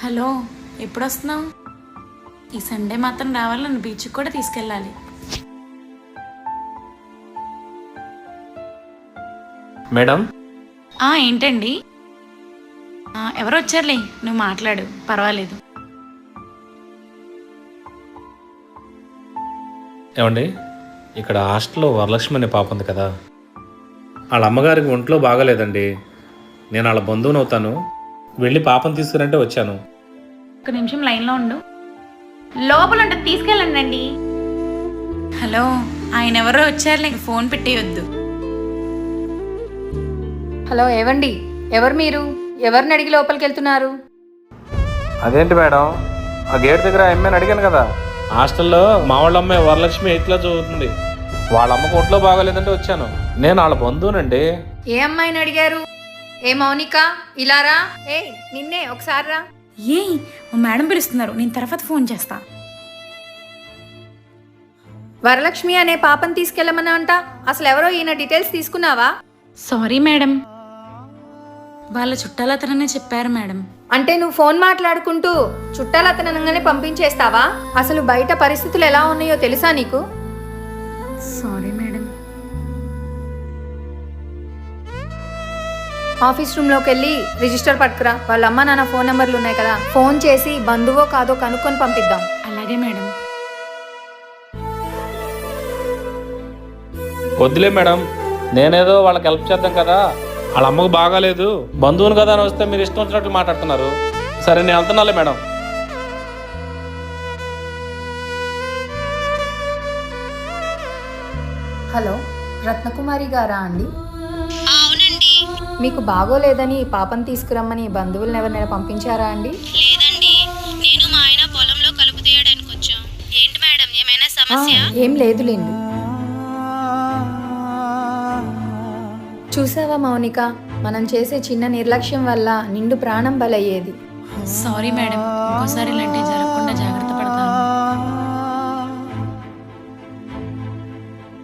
Hello, ఎప్పుడు వస్తున్నావు? ఈ సండే మాత్రం రావాలి, నన్ను బీచ్కి కూడా తీసుకెళ్ళాలి. మేడం. ఏంటండి? ఎవరు వచ్చారులే, నువ్వు మాట్లాడు, పర్వాలేదు. ఏమండి, ఇక్కడ హాస్టల్లో వరలక్ష్మి అనే పాప ఉంది కదా, వాళ్ళ అమ్మగారికి ఒంట్లో బాగాలేదండి. నేను వాళ్ళ బంధువుని అవుతాను, వెళ్ళి పాపను తీసుకురంటే వచ్చాను. ఒక నిమిషం లైన్లో ఉండు. లోపల ఉంటుంది, తీసుకెళ్ళండి. హలో, ఆయన ఎవరో వచ్చారులే, ఫోన్ పెట్టేయొద్దు. హలో, ఏవండి? ఎవరు మీరు? ఎవరిని అడిగి లోపలికి వెళ్తున్నారు? అదేంటి మేడం, ఆ గేట్ దగ్గర అమ్మాయిని అడిగాను కదా. హాస్టల్లో మా వాళ్ళ అమ్మాయి వరలక్ష్మి 8th క్లాస్ చదువుతుంది. వాళ్ళ అమ్మకు ఒంట్లో బాగాలేదంటే వచ్చాను. నేను వాళ్ళ బంధువునండి. ఏ అమ్మాయిని అడిగారు? ఏ మౌనిక, ఇలారా. నిన్నే, ఒకసారి రా. మా మేడం పిలుస్తున్నారు, నేను తర్వాత ఫోన్ చేస్తా. వరలక్ష్మి అనే పాపని తీసుకెళ్ళమన్నా అంట. అసలు ఎవరో ఈయన డీటెయిల్స్ తీసుకున్నావా? సారీ మేడం, వాళ్ళ చుట్టాలతననే చెప్పారు మేడం. అంటే నువ్వు ఫోన్ మాట్లాడుకుంటూ చుట్టాలతనంగానే పంపించేస్తావా? అసలు బయట పరిస్థితులు ఎలా ఉన్నాయో తెలుసా నీకు? Sorry madam. ఆఫీస్ రూమ్లోకి వెళ్ళి రిజిస్టర్ పట్టుకురా. వాళ్ళ అమ్మ నాన్న ఫోన్ నెంబర్లు ఉన్నాయి కదా, ఫోన్ చేసి బంధువో కాదో కనుక్కొని పంపిద్దాం. అలాగే మేడం. వద్దులే మేడం, నేనేదో వాళ్ళకి హెల్ప్ చేద్దాం కదా. వాళ్ళ అమ్మకు బాగాలేదు, బంధువుని కదా అని వస్తే మీరు ఇష్టం వచ్చినట్లు మాట్లాడుతున్నారు. సరే, నేను వెళ్తున్నాలే మేడం. హలో, రత్నకుమారి గారా అండి? అవునండి. మీకు బాగోలేదని పాపను తీసుకురమ్మని బంధువులను ఎవరినైనా పంపించారా అండి? లేదండి, నేను మా ఆయన పొలంలో కలుపు తీయడానికి వచ్చాం. ఏంటి మేడం, ఏమైనా సమస్య? ఏం లేదులేండి. చూసావా మౌనిక, మనం చేసే చిన్న నిర్లక్ష్యం వల్ల నిండు ప్రాణం బలయ్యేది. సారీ మేడం, ఇంకోసారి ఇలాంటివి జరగకుండా జాగ్రత్త